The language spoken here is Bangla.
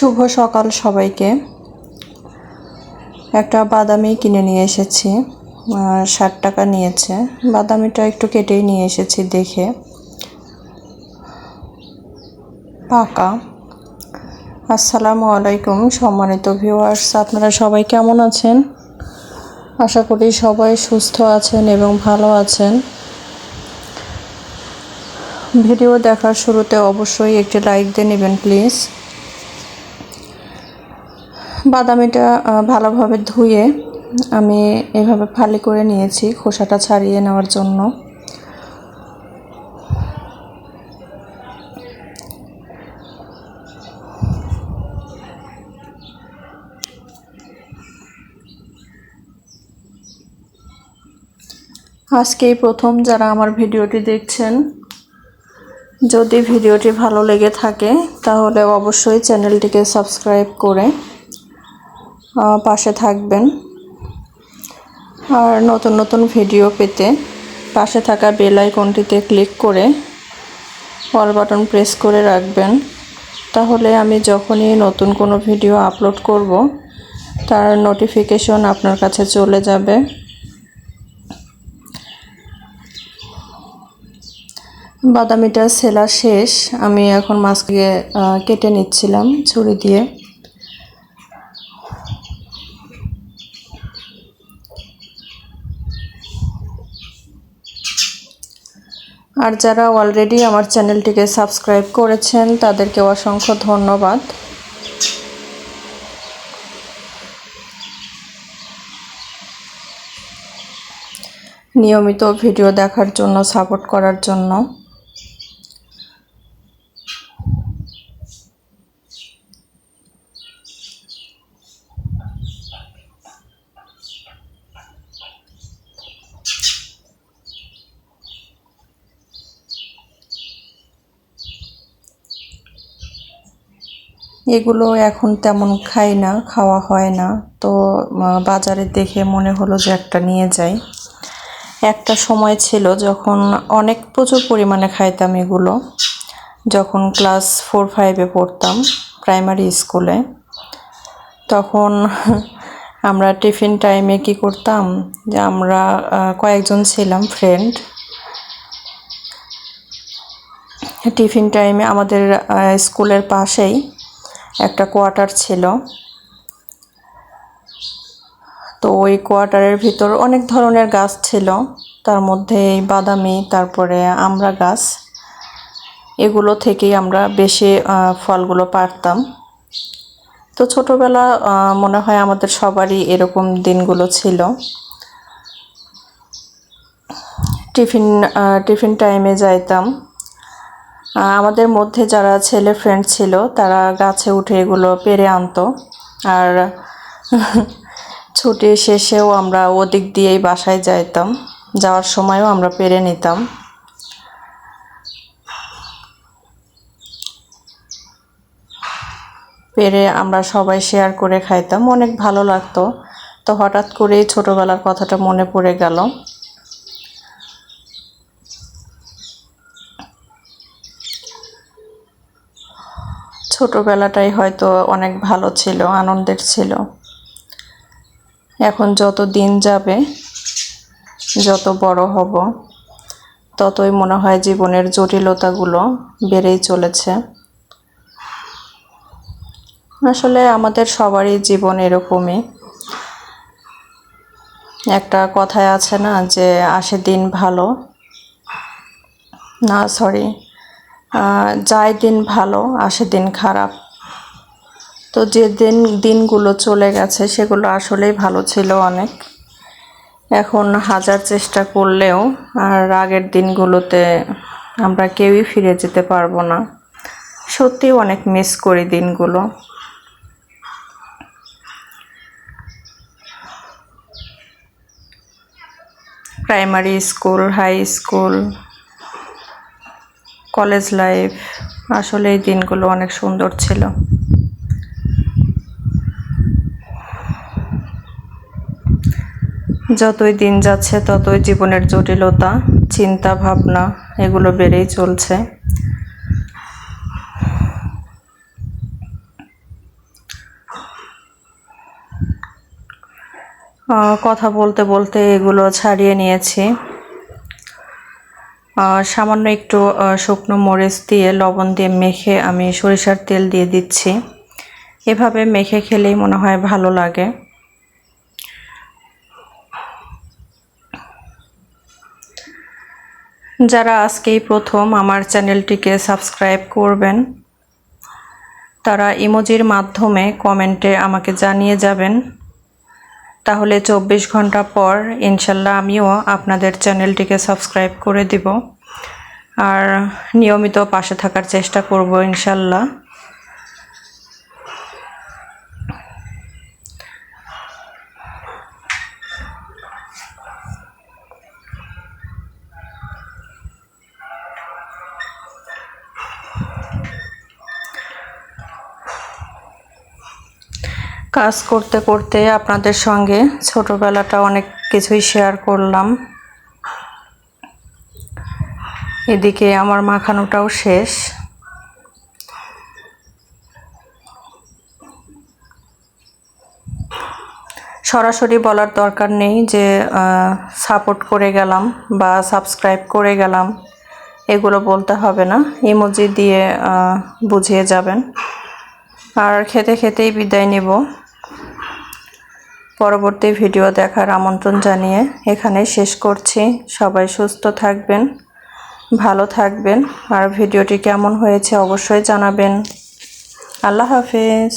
শুভ সকাল সবাইকে। একটা বাদামি কিনে নিয়ে এসেছি, 60 টাকা নিয়েছে। বাদামিটা একটু কেটেই নিয়ে এসেছি, দেখে পাকা। আসসালামু আলাইকুম সম্মানিত ভিউয়ার্স, আপনারা সবাই কেমন আছেন? আশা করি সবাই সুস্থ আছেন এবং ভালো আছেন। ভিডিও দেখার শুরুতে অবশ্যই একটি লাইক দিয়ে নেবেন প্লিজ। বাদামিটা ভালোভাবে ধুয়ে আমি এভাবে ফালি করে নিয়েছি খোসাটা ছাড়িয়ে নেওয়ার জন্য। আজকেই প্রথম যারা আমার ভিডিওটি দেখছেন, যদি ভিডিওটি ভালো লেগে থাকে তাহলে অবশ্যই চ্যানেলটিকে সাবস্ক্রাইব করে পাশে থাকবেন। আর নতুন নতুন ভিডিও পেতে পাশে থাকা বেল আইকনটিতে ক্লিক করে অল বাটন প্রেস করে রাখবেন। তাহলে আমি যখনই নতুন কোনো ভিডিও আপলোড করব তার নোটিফিকেশন আপনার কাছে চলে যাবে। বাদামিটা সেলা শেষ, আমি এখন মাছকে কেটে নিচ্ছিলাম ছুরি দিয়ে। আর যারা অলরেডি আমার চ্যানেলটিকে সাবস্ক্রাইব করেছেন তাদেরকে অসংখ্য ধন্যবাদ। নিয়মিত ভিডিও দেখার জন্য, সাপোর্ট করার জন্য। এগুলো এখন তেমন খাই না, খাওয়া হয় না, তো বাজারে দেখে মনে হলো যে একটা নিয়ে যাই। একটা সময় ছিল যখন অনেক প্রচুর পরিমাণে খাইতাম এগুলো, যখন ক্লাস 4-5-এ পড়তাম প্রাইমারি স্কুলে। তখন আমরা টিফিন টাইমে কি করতাম, যে আমরা কয়েকজন ছিলাম ফ্রেন্ড। টিফিন টাইমে আমাদের স্কুলের পাশেই একটা কোয়ার্টার ছিল, তো ওই কোয়ার্টারের ভিতর অনেক ধরনের গাছ ছিল, তার মধ্যে এই বাদামি, তারপরে আমড়া গাছ, এগুলো থেকেই আমরা বেশি ফলগুলো পারতাম। তো ছোটোবেলা মনে হয় আমাদের সবারই এরকম দিনগুলো ছিল। টিফিন টাইমে যাইতাম, আমাদের মধ্যে যারা ছেলে ফ্রেন্ড ছিল তারা গাছে উঠে এগুলো পেড়ে আনতো, আর ছুটি শেষেও আমরা ওদিক দিয়েই বাসায় যাইতাম, যাওয়ার সময়ও আমরা পেড়ে নিতাম। পেড়ে আমরা সবাই শেয়ার করে খাইতাম, অনেক ভালো লাগতো। তো হঠাৎ করেই ছোটোবেলার কথাটা মনে পড়ে গেল। ছোটোবেলাটাই হয়তো অনেক ভালো ছিল, আনন্দের ছিল। এখন যত দিন যাবে, যত বড় হব, ততই মনে হয় জীবনের জটিলতাগুলো বেড়েই চলেছে। আসলে আমাদের সবারই জীবন এরকমই। একটা কথায় আছে না, যে আসে দিন ভালো, না সরি, যায় দিন ভালো, আসে দিন খারাপ। তো যে দিনগুলো চলে গেছে সেগুলো আসলেই ভালো ছিল অনেক। এখন হাজার চেষ্টা করলেও আর আগের দিনগুলোতে আমরা কেউই ফিরে যেতে পারবো না। সত্যি অনেক মিস করি দিনগুলো। Primary school, high school, college life, আসলে এই দিনগুলো অনেক সুন্দর ছিল। যতই দিন যাচ্ছে ততই জীবনের জটিলতা, চিন্তা ভাবনা এগুলো বেড়েই চলছে। কথা বলতে বলতে এগুলো ছাড়িয়ে নিয়েছি। সামান্য একটু শুকনো মরিচ দিয়ে লবণ দিয়ে মেখে আমি সরিষার তেল দিয়ে দিচ্ছি। এভাবে মেখে খেলেই মনে হয় ভালো লাগে। যারা আজকেই প্রথম আমার চ্যানেলটিকে সাবস্ক্রাইব করবেন, তারা ইমোজির মাধ্যমে কমেন্টে আমাকে জানিয়ে যাবেন। তাহলে 24 ঘন্টা পর ইনশাল্লাহ আমিও আপনাদের চ্যানেলটিকে সাবস্ক্রাইব করে দিব আর নিয়মিত পাশে থাকার চেষ্টা করব ইনশাল্লাহ। কাজ করতে করতে আপনাদের সঙ্গে ছোটবেলাটা অনেক কিছুই শেয়ার করলাম। এদিকে আমার মাখানোটাও শেষ। সরাসরি বলার দরকার নেই যে সাপোর্ট করে গেলাম বা সাবস্ক্রাইব করে গেলাম, এগুলো বলতে হবে না, ইমোজি দিয়ে বুঝিয়ে যাবেন। আর খেতে খেতেই বিদায় নেব। পরবর্তী ভিডিও দেখার আমন্ত্রণ জানিয়ে এখানেই শেষ করছি। সবাই সুস্থ থাকবেন, ভালো থাকবেন, আর ভিডিওটি কেমন হয়েছে অবশ্যই জানাবেন। আল্লাহ হাফেজ।